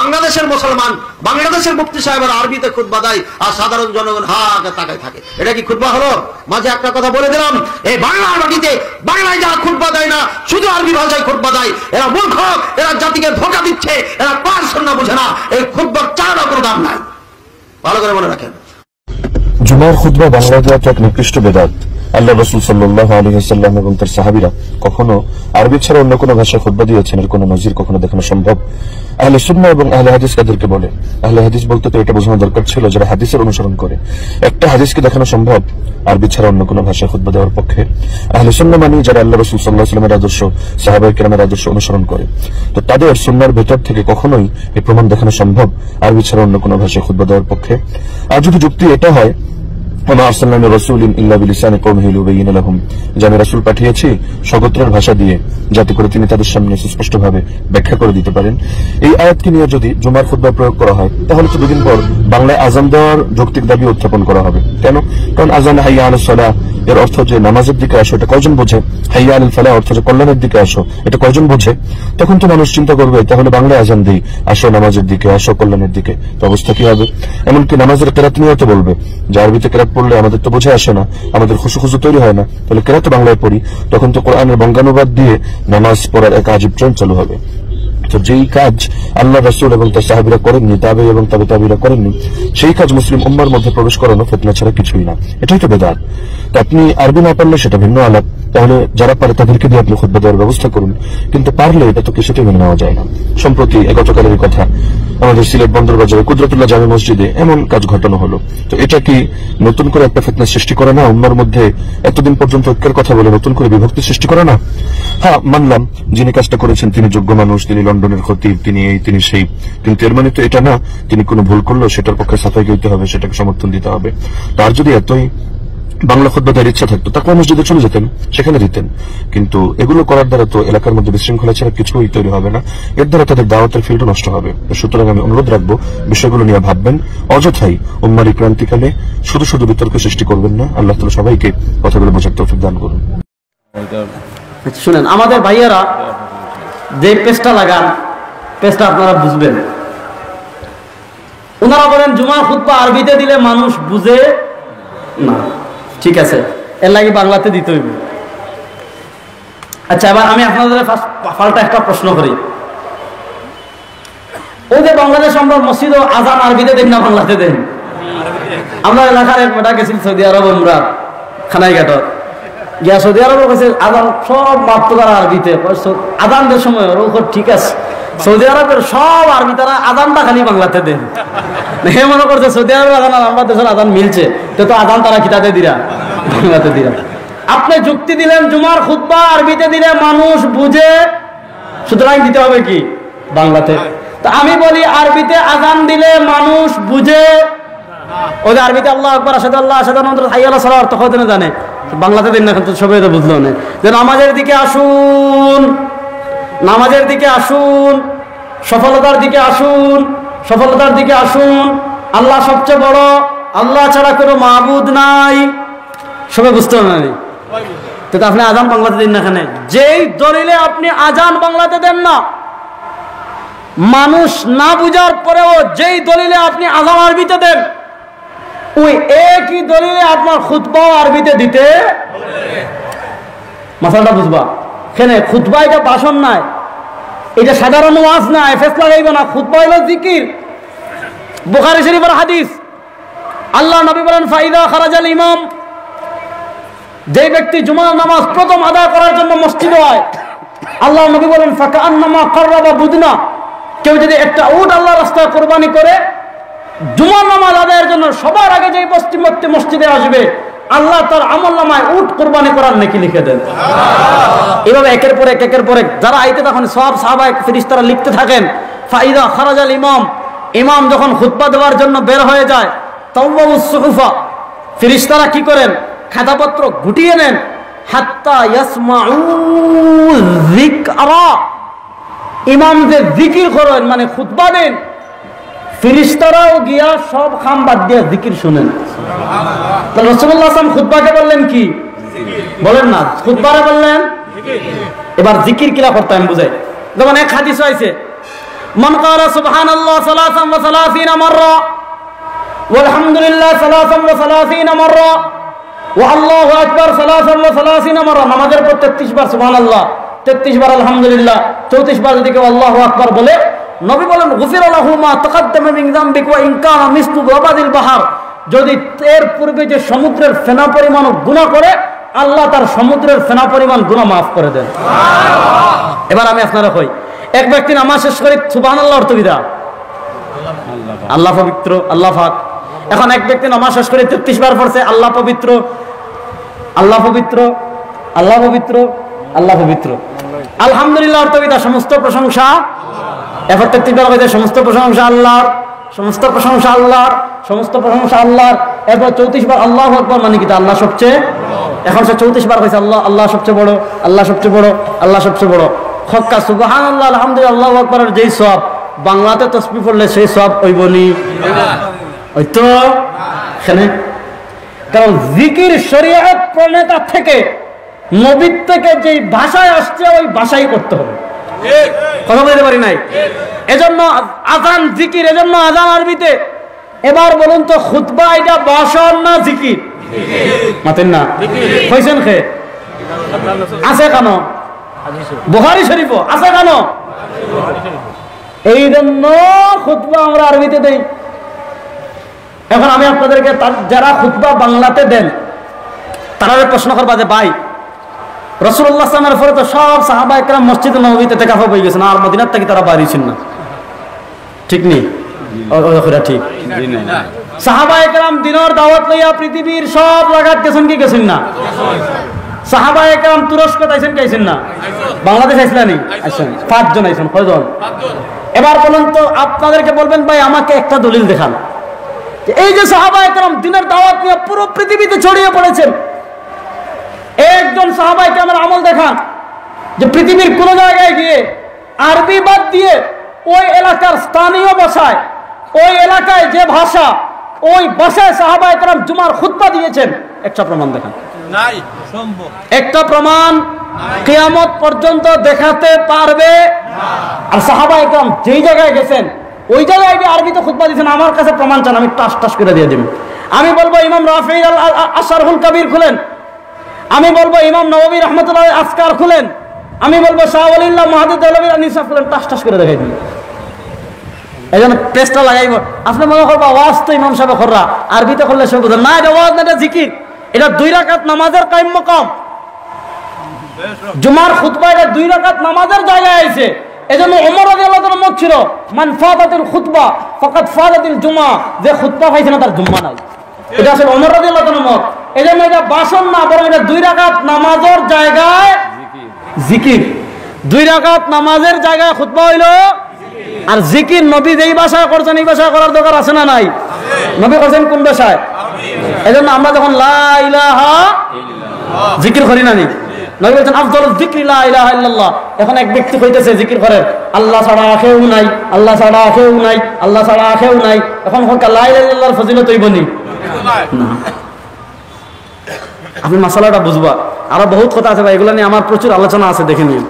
বাংলাদেশের মুসলমান, বাংলাদেশের মুফতি সাহেবের আরবিতে খুতবা দেয় আর সাধারণ জনগণ হাতে তাকায় থাকে। এটা কি খুতবা হলো? মাঝে একটা কথা বলে দিলাম, এই বাংলার মাটিতে বাংলায় যারা খুতবা দেয় না, শুধু আরবি ভাষায় খুতবা দেয়, এরা মূর্খ, এরা জাতিকে ধোঁকা দিচ্ছে, এরা কোরআন সুন্নাহ বুঝে না। এই খুতবার চারটা কোনো দাম নাই, ভালো করে মনে রাখেন। জুমার খুতবা বাংলা দেওয়া তো এক নিকৃষ্ট বেদাত। আল্লাহ রাসূল সাল্লাল্লাহু আলাইহি ওয়াসাল্লাম এবং তার সাহাবীরা কখনো আরবি ছাড়া অন্য কোনো ভাষায় খুতবা দিয়েছেন এর কোনো নজির কখনো দেখানো সম্ভব? আহলে সুন্নাহ এবং আহলে হাদিস কাদেরকে বলে? আহলে হাদিস বলতে তো এটা বোঝানো দরকার ছিল যারা হাদিসের অনুসরণ করে। একটা হাদিসকে দেখানো সম্ভব আরবি ছাড়া অন্য কোনো ভাষায় খুতবা দেওয়ার পক্ষে? আহলে সুন্নাহ মানে যারা আল্লাহ রাসূল সাল্লাল্লাহু আলাইহি ওয়াসাল্লামের আদর্শ, সাহাবায়ে কেরামের আদর্শ অনুসরণ করে। তো তাদের সুন্নাহর ভেতর থেকে কখনোই এই প্রমাণ দেখানো সম্ভব আরবি ছাড়া অন্য কোনো ভাষায় খুতবা দেওয়ার পক্ষে? আর যদি যুক্তি এটা হয় আমি রাসূল পাঠিয়েছি স্বগোত্রের ভাষা দিয়ে, যাতে করে তিনি তাদের সামনে সুস্পষ্টভাবে ব্যাখ্যা করে দিতে পারেন, এই আয়াতকে নিয়ে যদি জুমার খুতবায় প্রয়োগ করা হয় তাহলে তো দুদিন পর বাংলায় আযান দেওয়ার যৌক্তিক দাবি উত্থাপন করা হবে। কেন? কারণ আযান হাইয়া আলাস সালাহ এর অর্থ যে নামাজের দিকে আসো, এটা কয়জন বোঝে? হাইয়া আলাল ফালাহ অর্থ যে কল্যাণের দিকে আসো, এটা কয়জন বোঝে? তখন তো মানুষ চিন্তা করবে তাহলে বাংলায় আযান দেই, আসো নামাজের দিকে, আসো কল্যাণের দিকে। তো অবস্থা কি হবে? এমনকি নামাজের কেরাত নিয়েও তো বলবে যে আরবিতে কেরাত পড়লে আমাদের তো বোঝা আসে না, আমাদের খুশু তৈরি হয় না, তাহলে কেরাত বাংলায় পড়ি। তখন তো কোরআনের বঙ্গানুবাদ দিয়ে নামাজ পড়ার এক আজীব ট্রেন্ড চালু হবে। তো যেই কাজ আল্লাহ রাসূল এবং তার সাহাবীরা করেননি, তাবে এবং তাবিঈরা করেননি, সেই কাজ মুসলিম উম্মার মধ্যে প্রবেশ করানো ফিতনা ছাড়া কিছুই না। এটাই তো বেদাত। তো আপনি আরবি না পারলে সেটা ভিন্ন আলাপ, তাহলে যারা পারে তাদেরকে দিয়ে আপনি খুতবা দেওয়ার ব্যবস্থা করুন, কিন্তু পারলে এটা তো কিছুতেই মেনে নেওয়া যায় না। সম্প্রতি গতকালের কথা, আমাদের সিলেট বন্দর বাজারে কুদরতুল্লাহ জামে মসজিদে এমন কাজ ঘটানো হলো। তো এটা কি নতুন করে একটা ফিতনা সৃষ্টি করে না? উম্মার মধ্যে এতদিন পর্যন্ত ঐক্যের কথা বলে নতুন করে বিভক্তি সৃষ্টি করে না? হ্যাঁ, মানলাম যিনি কাজটা করেছেন তিনি যোগ্য মানুষ, তিনি লন্ডনের খতিব, তিনি এই তিনি সেই, কিন্তু এর মানে তো এটা না তিনি কোনো ভুল করলো সেটার পক্ষে সাফাই গাইতে হবে, সেটাকে সমর্থন দিতে হবে। তার যদি এতই বাংলা খুতবা দেওয়ার ইচ্ছা থাকতো তাকে মসজিদে চলে যেতেন, সেখানে দিতেন। কিন্তু এগুলো করার দ্বারা তো এলাকার মধ্যে বিশৃঙ্খলা ছাড়া কিছুই তৈরি হবে না, এর দ্বারা তাদের দাওয়াতের ফিল্ডও নষ্ট হবে। সুতরাং আমি অনুরোধ রাখবো বিষয়গুলো নিয়ে ভাববেন, অযথাই উম্মার এই ক্রান্তিকালে শুধু বিতর্ক সৃষ্টি করবেন না। আল্লাহ তাআলা সবাইকে কথাগুলো বোঝার তৌফিক দান করুন। শুনেন, আমাদের ভাইয়ারা যে পেজটা লাগান, পেজটা আপনারা বুঝবেন। ওনারা বলেন জুমার খুতবা আরবিতে দিলে মানুষ বুঝে না। ঠিক আছে, এর লাগে বাংলাতে দিতে হইব। আচ্ছা, এবার আমি আপনাদের পাল্টা একটা প্রশ্ন করি। ওই যে বাংলাদেশ আমরা মসজিদ ও আজান আরবিতে দেন না বাংলাতে দেন? আমরা এলাকার এক মেটা গেছিল সৌদি আরব, আমরা খানাইঘাট গিয়া সৌদি আরব কাছে আজান সব মাত্র তারা আরবিতে, আজানদের সময় ঠিক আছে, সৌদি আরবের সব আরবি, তারা আজানটা খালি বাংলাতে দেন। হে মনে করছে সৌদি আরবের আজান আর আমার দেশের আজান মিলছে, তো আজান তারা কিতাতে দিরা, বাংলাতে দিরা। আপনি যুক্তি দিলেন জুমার খুতবা আরবিতে দিলে মানুষ বুঝে, সুতরাং দিতে হবে কি বাংলাতে। তা আমি বলি আরবিতে আজান দিলে মানুষ বুঝে, ওই যে আরবিতে আল্লাহু আকবার, আশহাদু আল্লা আশহাদু আন্না মুহাম্মাদান হাইয়া আলাস সালাহ অর্থ কত না জানে, বাংলাতে দিন না, কিন্তু সবাই তো বুঝলো না। যে নামাজের দিকে আসুন, নামাজের দিকে আসুন, সফলতার দিকে আসুন, সফলতার দিকে আসুন, আল্লাহ সবচেয়ে বড়, আল্লাহ ছাড়া কোনো মাবুদ নাই, সবাই বুঝতে হবে না। তো আপনি আজান বাংলাতে দিন না। এখানে যেই দলিলে আপনি আজান বাংলাতে দেন না, মানুষ না বুঝার পরেও যেই দলিলে আপনি আজান আরবিতে দেন, ওই একই দলিলে আপনার খুতবাও আরবিতে দিতে, মাসালটা বুঝবা। এখানে খুতবা এটা ভাষণ নাই, এটা সাধারণ ওয়াজ না, এফএস লাগাইবে না। খুতবা হলো জিকির। বুখারী শরীফের হাদিস, আল্লাহ নবী বলেন ফাইদা খারাজাল ইমাম, যে ব্যক্তি জুমার নামাজ প্রথম আদায় করার জন্য মসজিদে হয়, আল্লাহ নবী বলেন ফাকান্নামা কাররাবা বুদনা, কেউ যদি একটা উট আল্লাহর রাস্তায় কুরবানি করে জুমার নামাজ আদায়ের জন্য সবার আগে যে পশ্চিমবর্তী মসজিদে আসবে, আল্লাহ তার আমলনামায় উট কুরবানি করার নেকি লিখে দেন। এভাবে একের পর এক যারা আইতে তখন সব সাহাবা ফেরেশতারা লিখতে থাকেন। ফাইদা খারাজাল ইমাম, ইমাম যখন খুতবা দেওয়ার জন্য বের হয়ে যায়, তাওবাউস সুহুফা, ফেরেশতারা কি করেন, খাতাপত্র গুটিয়ে নেন, হাত্তা ইয়াসমাউ যিকরা, ইমাম যে জিকির করেন মানে খুতবা দেন, ফেরেশতারাও গিয়া সব খাম বাদ দিয়ে জিকির শুনেন। তাহলে রাসূলুল্লাহ সাল্লাল্লাহু আলাইহি ওয়াসাল্লাম খুতবাকে বললেন কি? বলেন না, খুতবারে বললেন। এবার জিকির কিলা করতে আমি বুঝাই। যেমন এক হাদিস আছে, মান ক্বালা সুবহানাল্লাহ সালাসান ওয়া সালাসিনা মাররা ওয়ালহামদুলিল্লাহ সালাসান ওয়া সালাসিনা মাররা ওয়া আল্লাহু আকবার সালাসান ওয়া সালাসিনা মাররা। নামাজের পর 33 বার সুবহানাল্লাহ, 33 বার আলহামদুলিল্লাহ, 34 বার যদি কেউ আল্লাহু আকবার বলে, নবী বলেন গুফিরা লাহু মা তাকাদ্দামা মিন যামবিক ওয়া ইন কানা মিসলু যাবাদিল বাহর। যদি এর পূর্বে যে সমুদ্রের ফেনা পরিমাণ গুনাহ করে, আল্লাহ তার সমুদ্রের ফেনা পরিমাণ গুনাহ মাফ করে দেন। এবার আমি আপনারা কই, এক ব্যক্তি নামাজ শেষ করে সুবহানাল্লাহ অর্থ বিদা আল্লাহ পবিত্র, আল্লাহ পাক। এখন এক ব্যক্তি নামাজ শেষ করে 33 বার পড়ছে আল্লাহ পবিত্র, আল্লাহ পবিত্র, আল্লাহ পবিত্র, আল্লাহ পবিত্র। আলহামদুলিল্লাহ অর্থ বিদা সমস্ত প্রশংসা, এরপর 33 বার কইতে সমস্ত প্রশংসা আল্লাহর, সমস্ত প্রশংসা আল্লাহর, সমস্ত প্রশংসা আল্লাহর। এরপর 34 বার আল্লাহু আকবার, মানে কি আল্লাহ সবচেয়ে। এখন সে 34 বার কইছে আল্লাহ, আল্লাহ সবচেয়ে বড়, আল্লাহ সবচেয়ে বড়, আল্লাহ সবচেয়ে বড়। হক্কা সুবহানাল্লাহ আলহামদুলিল্লাহ আল্লাহু আকবারের যেই সওয়াব, বাংলাতে তাসবিহ পড়লে সেই সওয়াব হইবনি, ওই তো এখানে। কারণ জিকির শরীয়ত প্রণেতা থেকে, নবীর থেকে যেই ভাষায় আসছে ওই ভাষাই করতে হবে। কথা বলতে পারি নাই? এজন্য আযান জিকির, এজন্য আযান আরবিতে। এবার বলুন তো খুতবা এটা ভাষণ না জিকির? মাতেন না কইছেন খে আছে কেন? বুখারী শরীফ আছে কেন? এই জন্য খুতবা আমরা আরবিতে দেই। এখন আমি আপনাদেরকে যারা খুতবা বাংলাতে দেন তারা প্রশ্ন করবা যে ভাই রাসূলুল্লাহ সাল্লাল্লাহু আলাইহি ওয়াসাল্লামের পরে তো সব সাহাবা একরাম মসজিদে নববীতে ইতিকাফ হয়ে গেছেন, আর মদিনার থেকে তারা বাইরেছেন না, ঠিক নেই? ওরা ঠিক সাহাবা একরাম দিনের দাওয়াত লইয়া পৃথিবীর সব জায়গায় গেছেন কি গেছেন না? সাহাবা একরাম তুরস্ক আইছেন কি আইছেন না? বাংলাদেশ আইছিলেন নি? আইছেন 5 জন আইছেন। কয়জন? এবার বলুন তো, আপনাদেরকে বলবেন ভাই আমাকে একটা দলিল দেখান এই যে সাহাবা একরাম দিনের দাওয়াত নিয়ে পুরো পৃথিবীতে ছড়িয়ে পড়েছেন। একজন সাহাবা একরামের আমল দেখান যে পৃথিবীর কোন জায়গায় গিয়ে আরবি বাদ দিয়ে ওই এলাকার স্থানীয় ভাষায়, ওই এলাকায় যে ভাষা, ওই ভাষায় সাহাবা একরাম জুমার খুতবা দিয়েছেন, একটা প্রমাণ দেখান। নাই সম্ভব, একটা প্রমাণ কিয়ামত পর্যন্ত দেখাতে পারবে না। আর সাহাবা একরাম যেই জায়গায় গেছেন ওই জায়গায় গিয়ে আরবিতে খুতবা দিয়েছেন, আমার কাছে প্রমাণ চান, আমি টাস টাস করে দিয়ে দেব। আমি বলবো ইমাম রাফি আশরাফুল কবির খুলেন, আমি বলবো ইমাম নববী রাহমাতুল্লাহ আসকার খুলেন, আমি বলবো শাহ ওয়ালিউল্লাহ মুহাদ্দিস দেওলভী নিসাব খুলেন, টাস টাস করে দেখাই দিন। এই জন্য পেস্টটা লাগাইব। আপনি মনে করবা ওয়াজ তো ইমাম সাহেব কররা, আরবিতে করলে সব বুঝেন না। এটা ওয়াজ না, এটা জিকির। এটা 2 রাকাত নামাজের কায়েম মাকাম। জুমার খুতবা এটা 2 রাকাত নামাজের জায়গায় আইছে। এজন্য ওমর রাদিয়াল্লাহু তাআলা মত ছিল মান ফাদাতিল খুতবা ফাকাদ ফাদাতিল জুমা, যে খুতবা পাইছে না তার জুম্মা নাই। এটা আসলে ওমর রাদিয়াল্লাহু তাআলা মত। এজন্য এটা ভাষণ না, বরং এটা 2 রাকাত নামাজের জায়গায় জিকির। 2 রাকাত নামাজের জায়গায় খুতবা হইলো আর জিকির। নবী যেই ভাষায় করছেন এই ভাষায় করার দরকার আছে না নাই? নবী করছেন কোন ভাষায়? এজন্য আমরা যখন লা ইলাহা ইল্লাল্লাহ জিকির করি না নি, নবী বলেন আফদালুয যিকরি লা ইলাহা ইল্লাল্লাহ। এখন এক ব্যক্তি কইতেছে জিকির করে আল্লাহ ছাড়া কেউ নাই, আল্লাহ ছাড়া কেউ নাই, আল্লাহ ছাড়া কেউ নাই। এখন লা ইলাহা ইল্লাল্লাহর ফজিলত হইবনি না। আপনি মাসালাটা বুঝবা। আরো বহুত কথা আছে ভাই, এগুলো নিয়ে আমার প্রচুর আলোচনা আছে, দেখে নিন।